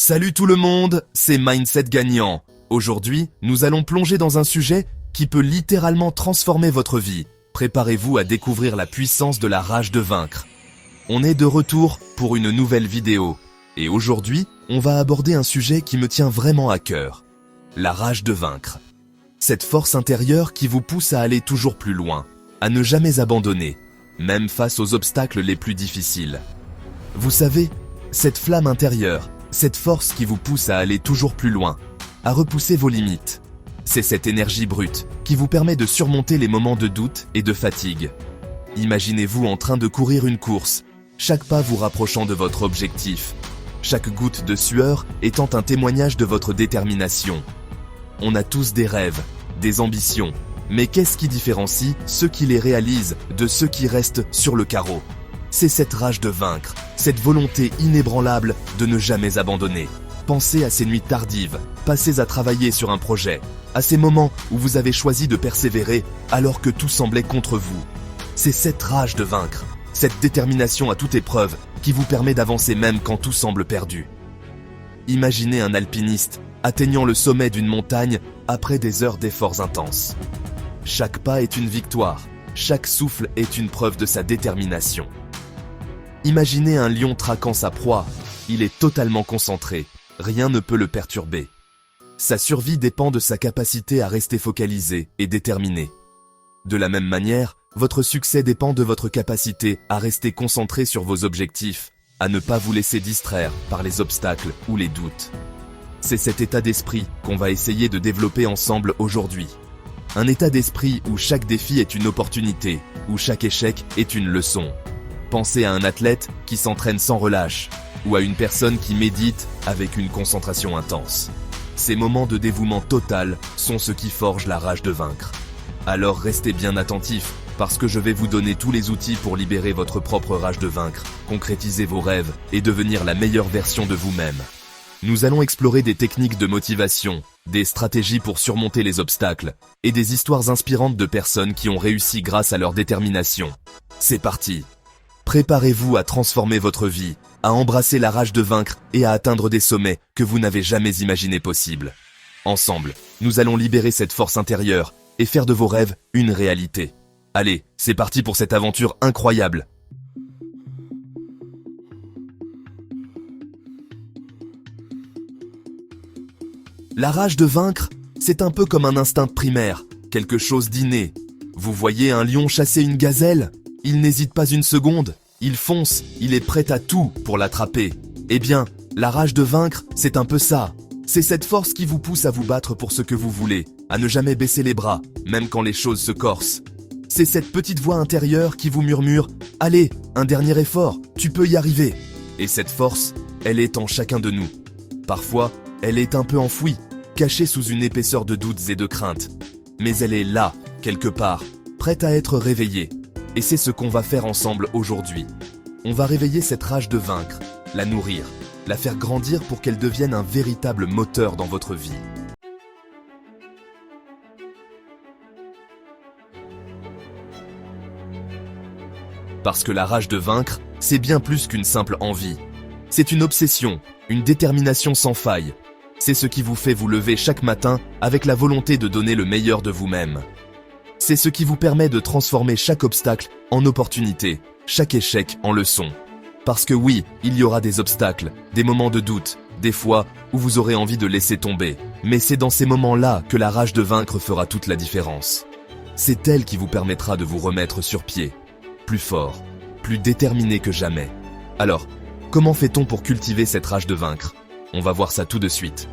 Salut tout le monde, c'est Mindset Gagnant. Aujourd'hui, nous allons plonger dans un sujet qui peut littéralement transformer votre vie. Préparez-vous à découvrir la puissance de la rage de vaincre. On est de retour pour une nouvelle vidéo. Et aujourd'hui, on va aborder un sujet qui me tient vraiment à cœur. La rage de vaincre. Cette force intérieure qui vous pousse à aller toujours plus loin, à ne jamais abandonner, même face aux obstacles les plus difficiles. Vous savez, cette flamme intérieure, cette force qui vous pousse à aller toujours plus loin, à repousser vos limites. C'est cette énergie brute qui vous permet de surmonter les moments de doute et de fatigue. Imaginez-vous en train de courir une course, chaque pas vous rapprochant de votre objectif, chaque goutte de sueur étant un témoignage de votre détermination. On a tous des rêves, des ambitions, mais qu'est-ce qui différencie ceux qui les réalisent de ceux qui restent sur le carreau? C'est cette rage de vaincre, cette volonté inébranlable de ne jamais abandonner. Pensez à ces nuits tardives, passées à travailler sur un projet, à ces moments où vous avez choisi de persévérer alors que tout semblait contre vous. C'est cette rage de vaincre, cette détermination à toute épreuve qui vous permet d'avancer même quand tout semble perdu. Imaginez un alpiniste atteignant le sommet d'une montagne après des heures d'efforts intenses. Chaque pas est une victoire, chaque souffle est une preuve de sa détermination. Imaginez un lion traquant sa proie, il est totalement concentré, rien ne peut le perturber. Sa survie dépend de sa capacité à rester focalisé et déterminé. De la même manière, votre succès dépend de votre capacité à rester concentré sur vos objectifs, à ne pas vous laisser distraire par les obstacles ou les doutes. C'est cet état d'esprit qu'on va essayer de développer ensemble aujourd'hui. Un état d'esprit où chaque défi est une opportunité, où chaque échec est une leçon. Pensez à un athlète qui s'entraîne sans relâche, ou à une personne qui médite avec une concentration intense. Ces moments de dévouement total sont ce qui forge la rage de vaincre. Alors restez bien attentifs, parce que je vais vous donner tous les outils pour libérer votre propre rage de vaincre, concrétiser vos rêves et devenir la meilleure version de vous-même. Nous allons explorer des techniques de motivation, des stratégies pour surmonter les obstacles, et des histoires inspirantes de personnes qui ont réussi grâce à leur détermination. C'est parti! Préparez-vous à transformer votre vie, à embrasser la rage de vaincre et à atteindre des sommets que vous n'avez jamais imaginés possibles. Ensemble, nous allons libérer cette force intérieure et faire de vos rêves une réalité. Allez, c'est parti pour cette aventure incroyable. La rage de vaincre, c'est un peu comme un instinct primaire, quelque chose d'inné. Vous voyez un lion chasser une gazelle? Il n'hésite pas une seconde, il fonce, il est prêt à tout pour l'attraper. Eh bien, la rage de vaincre, c'est un peu ça. C'est cette force qui vous pousse à vous battre pour ce que vous voulez, à ne jamais baisser les bras, même quand les choses se corsent. C'est cette petite voix intérieure qui vous murmure « Allez, un dernier effort, tu peux y arriver !» Et cette force, elle est en chacun de nous. Parfois, elle est un peu enfouie, cachée sous une épaisseur de doutes et de craintes. Mais elle est là, quelque part, prête à être réveillée. Et c'est ce qu'on va faire ensemble aujourd'hui. On va réveiller cette rage de vaincre, la nourrir, la faire grandir pour qu'elle devienne un véritable moteur dans votre vie. Parce que la rage de vaincre, c'est bien plus qu'une simple envie. C'est une obsession, une détermination sans faille. C'est ce qui vous fait vous lever chaque matin avec la volonté de donner le meilleur de vous-même. C'est ce qui vous permet de transformer chaque obstacle en opportunité, chaque échec en leçon. Parce que oui, il y aura des obstacles, des moments de doute, des fois où vous aurez envie de laisser tomber. Mais c'est dans ces moments-là que la rage de vaincre fera toute la différence. C'est elle qui vous permettra de vous remettre sur pied, plus fort, plus déterminé que jamais. Alors, comment fait-on pour cultiver cette rage de vaincre? On va voir ça tout de suite.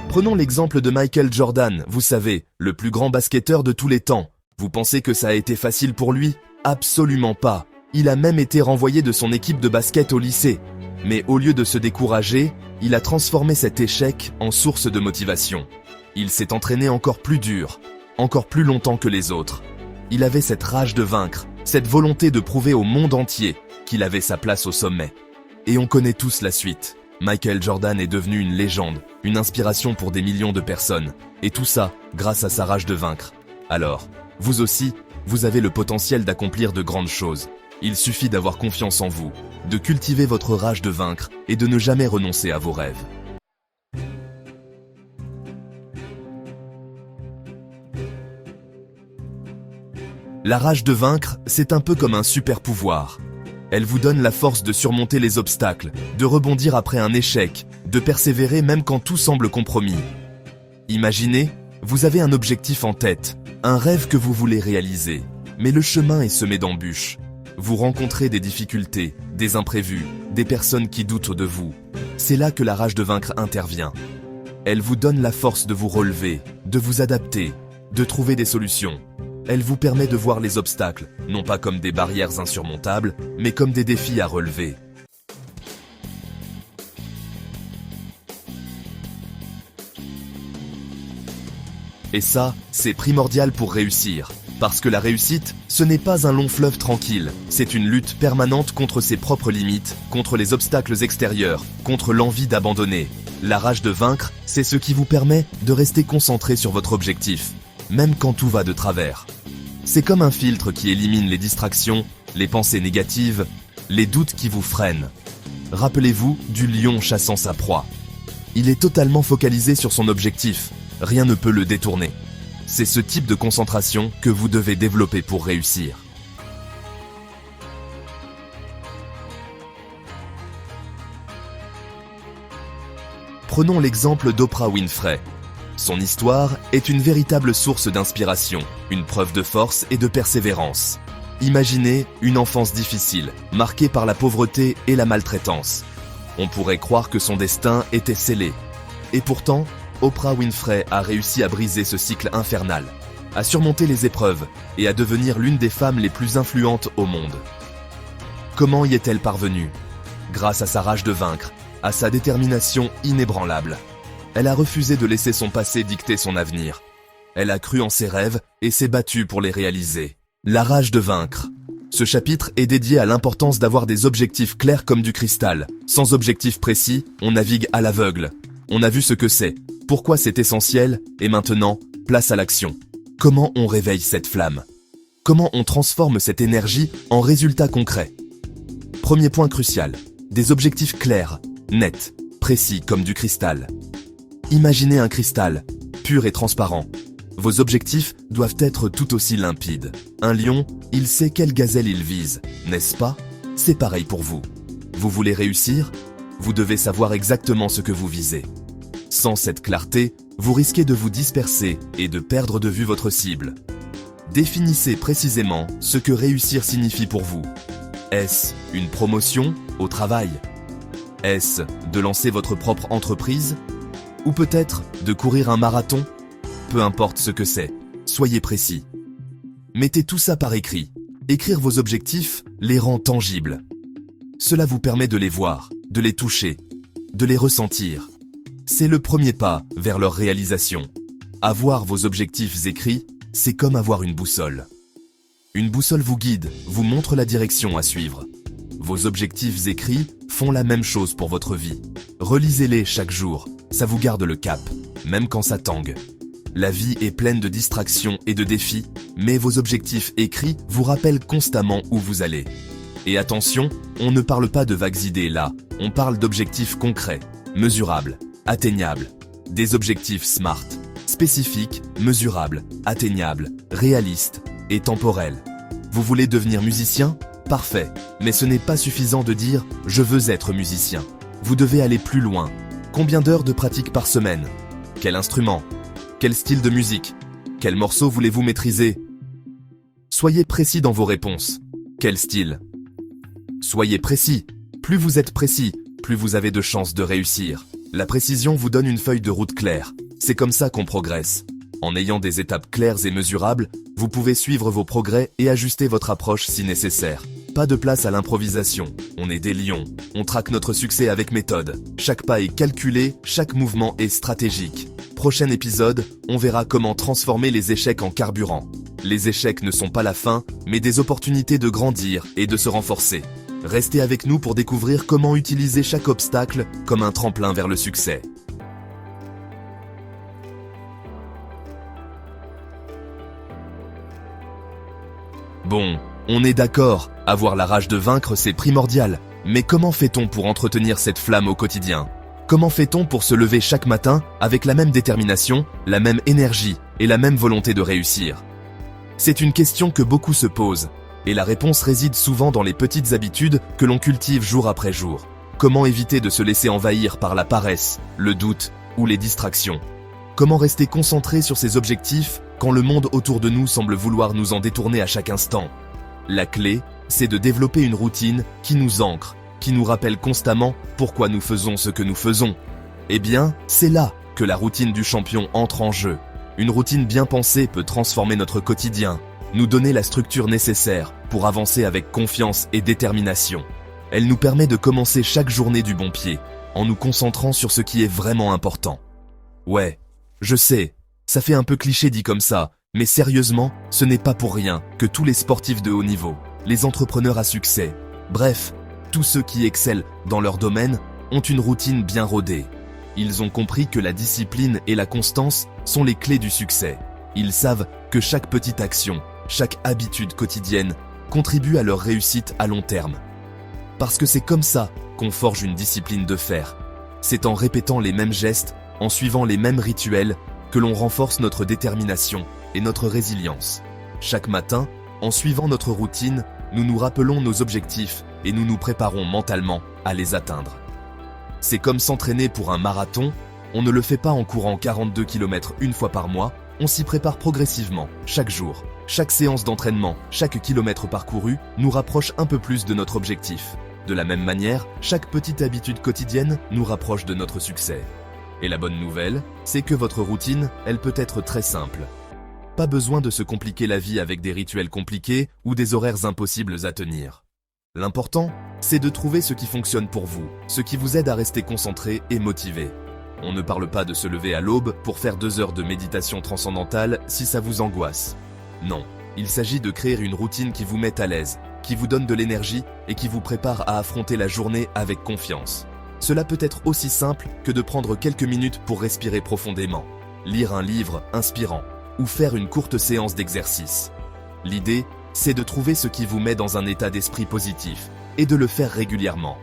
Prenons l'exemple de Michael Jordan, vous savez, le plus grand basketteur de tous les temps. Vous pensez que ça a été facile pour lui? Absolument pas. Il a même été renvoyé de son équipe de basket au lycée. Mais au lieu de se décourager, il a transformé cet échec en source de motivation. Il s'est entraîné encore plus dur, encore plus longtemps que les autres. Il avait cette rage de vaincre, cette volonté de prouver au monde entier qu'il avait sa place au sommet. Et on connaît tous la suite. Michael Jordan est devenu une légende, une inspiration pour des millions de personnes. Et tout ça grâce à sa rage de vaincre. Alors, vous aussi, Vous avez le potentiel d'accomplir de grandes choses. Il suffit d'avoir confiance en vous, de cultiver votre rage de vaincre et de ne jamais renoncer à vos rêves. La rage de vaincre, c'est un peu comme un super pouvoir. Elle vous donne la force de surmonter les obstacles, de rebondir après un échec, de persévérer même quand tout semble compromis. Imaginez, vous avez un objectif en tête, un rêve que vous voulez réaliser, mais le chemin est semé d'embûches. Vous rencontrez des difficultés, des imprévus, des personnes qui doutent de vous. C'est là que la rage de vaincre intervient. Elle vous donne la force de vous relever, de vous adapter, de trouver des solutions. Elle vous permet de voir les obstacles, non pas comme des barrières insurmontables, mais comme des défis à relever. Et ça, c'est primordial pour réussir. Parce que la réussite, ce n'est pas un long fleuve tranquille, c'est une lutte permanente contre ses propres limites, contre les obstacles extérieurs, contre l'envie d'abandonner. La rage de vaincre, c'est ce qui vous permet de rester concentré sur votre objectif, même quand tout va de travers. C'est comme un filtre qui élimine les distractions, les pensées négatives, les doutes qui vous freinent. Rappelez-vous du lion chassant sa proie. Il est totalement focalisé sur son objectif, rien ne peut le détourner. C'est ce type de concentration que vous devez développer pour réussir. Prenons l'exemple d'Oprah Winfrey. Son histoire est une véritable source d'inspiration, une preuve de force et de persévérance. Imaginez une enfance difficile, marquée par la pauvreté et la maltraitance. On pourrait croire que son destin était scellé. Et pourtant, Oprah Winfrey a réussi à briser ce cycle infernal, à surmonter les épreuves et à devenir l'une des femmes les plus influentes au monde. Comment y est-elle parvenue? Grâce à sa rage de vaincre, à sa détermination inébranlable. Elle a refusé de laisser son passé dicter son avenir. Elle a cru en ses rêves et s'est battue pour les réaliser. La rage de vaincre. Ce chapitre est dédié à l'importance d'avoir des objectifs clairs comme du cristal. Sans objectif précis, on navigue à l'aveugle. On a vu ce que c'est, pourquoi c'est essentiel, et maintenant, place à l'action. Comment on réveille cette flamme? Comment on transforme cette énergie en résultats concrets? Premier point crucial, des objectifs clairs, nets, précis comme du cristal. Imaginez un cristal, pur et transparent. Vos objectifs doivent être tout aussi limpides. Un lion, il sait quelle gazelle il vise, n'est-ce pas? C'est pareil pour vous. Vous voulez réussir? Vous devez savoir exactement ce que vous visez. Sans cette clarté, vous risquez de vous disperser et de perdre de vue votre cible. Définissez précisément ce que réussir signifie pour vous. Est-ce une promotion au travail? Est-ce de lancer votre propre entreprise? Ou peut-être de courir un marathon? Peu importe ce que c'est, soyez précis. Mettez tout ça par écrit. Écrire vos objectifs les rend tangibles. Cela vous permet de les voir, de les toucher, de les ressentir. C'est le premier pas vers leur réalisation. Avoir vos objectifs écrits, c'est comme avoir une boussole. Une boussole vous guide, vous montre la direction à suivre. Vos objectifs écrits font la même chose pour votre vie. Relisez-les chaque jour, ça vous garde le cap, même quand ça tangue. La vie est pleine de distractions et de défis, mais vos objectifs écrits vous rappellent constamment où vous allez. Et attention, on ne parle pas de vagues idées là, on parle d'objectifs concrets, mesurables, atteignables. Des objectifs SMART, spécifiques, mesurables, atteignables, réalistes et temporels. Vous voulez devenir musicien? Parfait, mais ce n'est pas suffisant de dire « je veux être musicien ». Vous devez aller plus loin. Combien d'heures de pratique par semaine? Quel instrument? Quel style de musique? Quel morceau voulez-vous maîtriser? Soyez précis dans vos réponses. Quel style? Soyez précis. Plus vous êtes précis, plus vous avez de chances de réussir. La précision vous donne une feuille de route claire. C'est comme ça qu'on progresse. En ayant des étapes claires et mesurables, vous pouvez suivre vos progrès et ajuster votre approche si nécessaire. Pas de place à l'improvisation. On est des lions. On traque notre succès avec méthode. Chaque pas est calculé, chaque mouvement est stratégique. Prochain épisode, on verra comment transformer les échecs en carburant. Les échecs ne sont pas la fin, mais des opportunités de grandir et de se renforcer. Restez avec nous pour découvrir comment utiliser chaque obstacle comme un tremplin vers le succès. Bon, on est d'accord, avoir la rage de vaincre c'est primordial, mais comment fait-on pour entretenir cette flamme au quotidien ? Comment fait-on pour se lever chaque matin avec la même détermination, la même énergie et la même volonté de réussir ? C'est une question que beaucoup se posent, et la réponse réside souvent dans les petites habitudes que l'on cultive jour après jour. Comment éviter de se laisser envahir par la paresse, le doute ou les distractions ? Comment rester concentré sur ses objectifs quand le monde autour de nous semble vouloir nous en détourner à chaque instant ? La clé, c'est de développer une routine qui nous ancre, qui nous rappelle constamment pourquoi nous faisons ce que nous faisons. Eh bien, c'est là que la routine du champion entre en jeu. Une routine bien pensée peut transformer notre quotidien, nous donner la structure nécessaire pour avancer avec confiance et détermination. Elle nous permet de commencer chaque journée du bon pied, en nous concentrant sur ce qui est vraiment important. Ouais, je sais, ça fait un peu cliché dit comme ça, mais sérieusement, ce n'est pas pour rien que tous les sportifs de haut niveau, les entrepreneurs à succès, bref, tous ceux qui excellent dans leur domaine ont une routine bien rodée. Ils ont compris que la discipline et la constance sont les clés du succès. Ils savent que chaque petite action, chaque habitude quotidienne contribue à leur réussite à long terme. Parce que c'est comme ça qu'on forge une discipline de fer. C'est en répétant les mêmes gestes, en suivant les mêmes rituels, que l'on renforce notre détermination et notre résilience. Chaque matin, en suivant notre routine, nous nous rappelons nos objectifs et nous nous préparons mentalement à les atteindre. C'est comme s'entraîner pour un marathon, on ne le fait pas en courant 42 km une fois par mois, on s'y prépare progressivement, chaque jour. Chaque séance d'entraînement, chaque kilomètre parcouru nous rapproche un peu plus de notre objectif. De la même manière, chaque petite habitude quotidienne nous rapproche de notre succès. Et la bonne nouvelle, c'est que votre routine, elle peut être très simple. Pas besoin de se compliquer la vie avec des rituels compliqués ou des horaires impossibles à tenir. L'important, c'est de trouver ce qui fonctionne pour vous, ce qui vous aide à rester concentré et motivé. On ne parle pas de se lever à l'aube pour faire 2 heures de méditation transcendantale si ça vous angoisse. Non, il s'agit de créer une routine qui vous mette à l'aise, qui vous donne de l'énergie et qui vous prépare à affronter la journée avec confiance. Cela peut être aussi simple que de prendre quelques minutes pour respirer profondément, lire un livre inspirant ou faire une courte séance d'exercice. L'idée, c'est de trouver ce qui vous met dans un état d'esprit positif et de le faire régulièrement.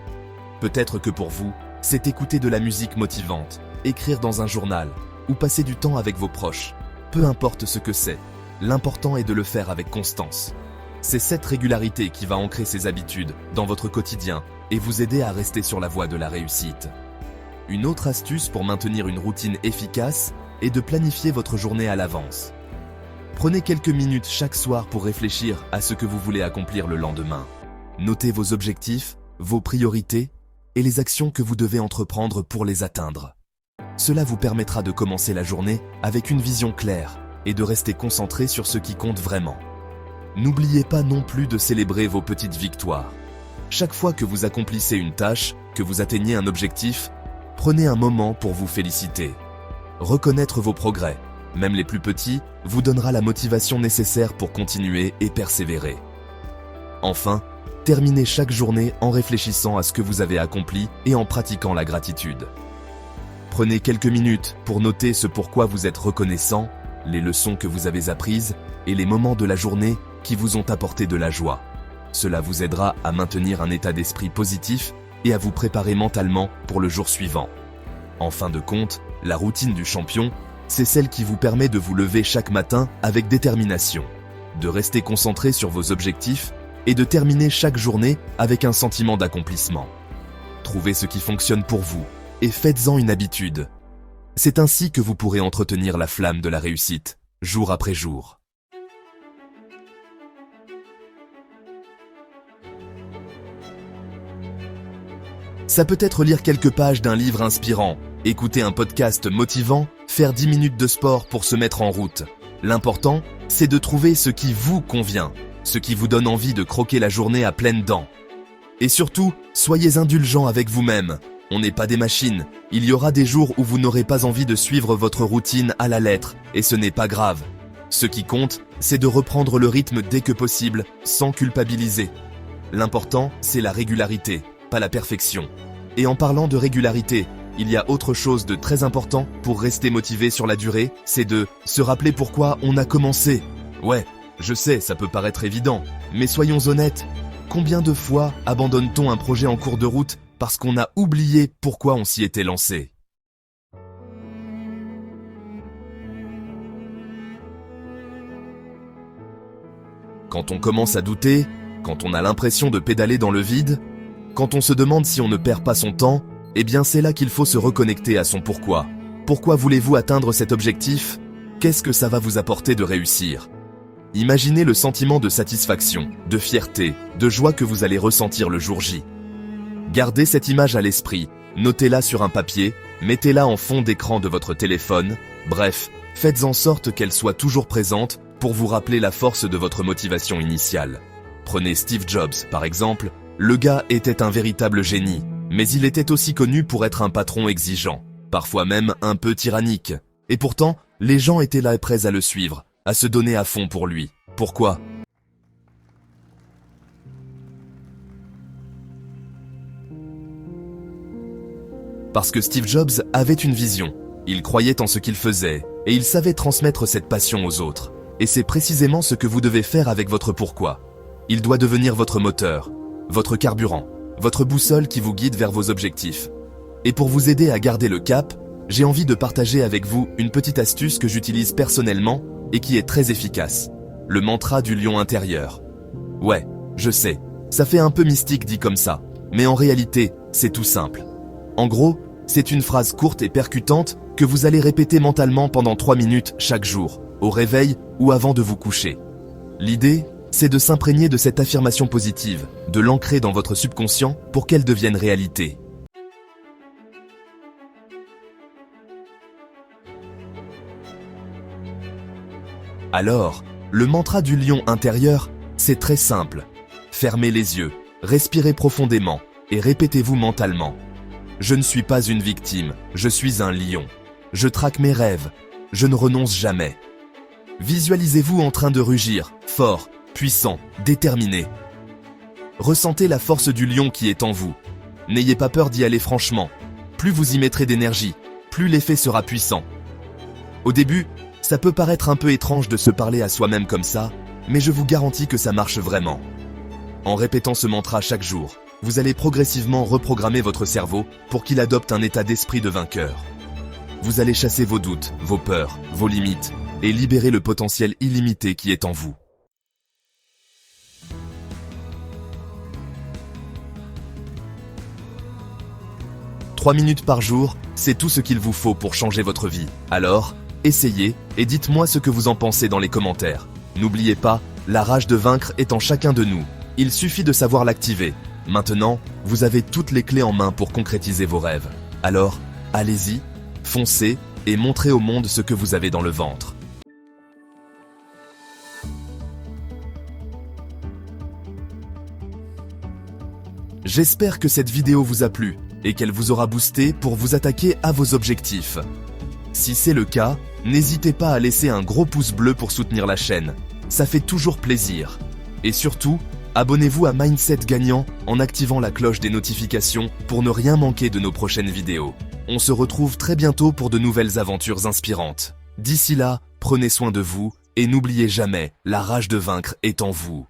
Peut-être que pour vous, c'est écouter de la musique motivante, écrire dans un journal ou passer du temps avec vos proches. Peu importe ce que c'est, l'important est de le faire avec constance. C'est cette régularité qui va ancrer ces habitudes dans votre quotidien et vous aider à rester sur la voie de la réussite. Une autre astuce pour maintenir une routine efficace est de planifier votre journée à l'avance. Prenez quelques minutes chaque soir pour réfléchir à ce que vous voulez accomplir le lendemain. Notez vos objectifs, vos priorités et les actions que vous devez entreprendre pour les atteindre. Cela vous permettra de commencer la journée avec une vision claire et de rester concentré sur ce qui compte vraiment. N'oubliez pas non plus de célébrer vos petites victoires. Chaque fois que vous accomplissez une tâche, que vous atteignez un objectif, prenez un moment pour vous féliciter. Reconnaître vos progrès, même les plus petits, vous donnera la motivation nécessaire pour continuer et persévérer. Enfin, terminez chaque journée en réfléchissant à ce que vous avez accompli et en pratiquant la gratitude. Prenez quelques minutes pour noter ce pourquoi vous êtes reconnaissant, les leçons que vous avez apprises et les moments de la journée qui vous ont apporté de la joie. Cela vous aidera à maintenir un état d'esprit positif et à vous préparer mentalement pour le jour suivant. En fin de compte, la routine du champion, c'est celle qui vous permet de vous lever chaque matin avec détermination, de rester concentré sur vos objectifs et de terminer chaque journée avec un sentiment d'accomplissement. Trouvez ce qui fonctionne pour vous et faites-en une habitude. C'est ainsi que vous pourrez entretenir la flamme de la réussite, jour après jour. Ça peut être lire quelques pages d'un livre inspirant, écouter un podcast motivant, faire 10 minutes de sport pour se mettre en route. L'important, c'est de trouver ce qui vous convient, ce qui vous donne envie de croquer la journée à pleines dents. Et surtout, soyez indulgents avec vous-même. On n'est pas des machines. Il y aura des jours où vous n'aurez pas envie de suivre votre routine à la lettre, et ce n'est pas grave. Ce qui compte, c'est de reprendre le rythme dès que possible, sans culpabiliser. L'important, c'est la régularité, pas la perfection. Et en parlant de régularité, il y a autre chose de très important pour rester motivé sur la durée, c'est de se rappeler pourquoi on a commencé. Ouais, Je sais, ça peut paraître évident, mais soyons honnêtes, combien de fois abandonne-t-on un projet en cours de route parce qu'on a oublié pourquoi on s'y était lancé ? Quand on commence à douter, quand on a l'impression de pédaler dans le vide, quand on se demande si on ne perd pas son temps, eh bien c'est là qu'il faut se reconnecter à son pourquoi. Pourquoi voulez-vous atteindre cet objectif ? Qu'est-ce que ça va vous apporter de réussir ? Imaginez le sentiment de satisfaction, de fierté, de joie que vous allez ressentir le jour J. Gardez cette image à l'esprit, notez-la sur un papier, mettez-la en fond d'écran de votre téléphone, bref, faites en sorte qu'elle soit toujours présente pour vous rappeler la force de votre motivation initiale. Prenez Steve Jobs, par exemple, le gars était un véritable génie, mais il était aussi connu pour être un patron exigeant, parfois même un peu tyrannique. Et pourtant, les gens étaient là prêts à le suivre, à se donner à fond pour lui. Pourquoi ? Parce que Steve Jobs avait une vision. Il croyait en ce qu'il faisait, et il savait transmettre cette passion aux autres. Et c'est précisément ce que vous devez faire avec votre pourquoi. Il doit devenir votre moteur, votre carburant, votre boussole qui vous guide vers vos objectifs. Et pour vous aider à garder le cap, j'ai envie de partager avec vous une petite astuce que j'utilise personnellement et qui est très efficace. Le mantra du lion intérieur. Ouais, je sais, ça fait un peu mystique dit comme ça, mais en réalité, c'est tout simple. En gros, c'est une phrase courte et percutante que vous allez répéter mentalement pendant 3 minutes chaque jour, au réveil ou avant de vous coucher. L'idée, c'est de s'imprégner de cette affirmation positive, de l'ancrer dans votre subconscient pour qu'elle devienne réalité. Alors, le mantra du lion intérieur, c'est très simple. Fermez les yeux, respirez profondément et répétez-vous mentalement. Je ne suis pas une victime, je suis un lion. Je traque mes rêves, je ne renonce jamais. Visualisez-vous en train de rugir, fort, puissant, déterminé. Ressentez la force du lion qui est en vous. N'ayez pas peur d'y aller franchement. Plus vous y mettrez d'énergie, plus l'effet sera puissant. Au début, ça peut paraître un peu étrange de se parler à soi-même comme ça, mais je vous garantis que ça marche vraiment. En répétant ce mantra chaque jour, vous allez progressivement reprogrammer votre cerveau pour qu'il adopte un état d'esprit de vainqueur. Vous allez chasser vos doutes, vos peurs, vos limites, et libérer le potentiel illimité qui est en vous. « 3 minutes par jour, c'est tout ce qu'il vous faut pour changer votre vie. Alors, essayez et dites-moi ce que vous en pensez dans les commentaires. N'oubliez pas, la rage de vaincre est en chacun de nous. Il suffit de savoir l'activer. Maintenant, vous avez toutes les clés en main pour concrétiser vos rêves. Alors, allez-y, foncez et montrez au monde ce que vous avez dans le ventre. J'espère que cette vidéo vous a plu et qu'elle vous aura boosté pour vous attaquer à vos objectifs. Si c'est le cas, n'hésitez pas à laisser un gros pouce bleu pour soutenir la chaîne. Ça fait toujours plaisir. Et surtout, abonnez-vous à Mindset Gagnant en activant la cloche des notifications pour ne rien manquer de nos prochaines vidéos. On se retrouve très bientôt pour de nouvelles aventures inspirantes. D'ici là, prenez soin de vous et n'oubliez jamais, la rage de vaincre est en vous.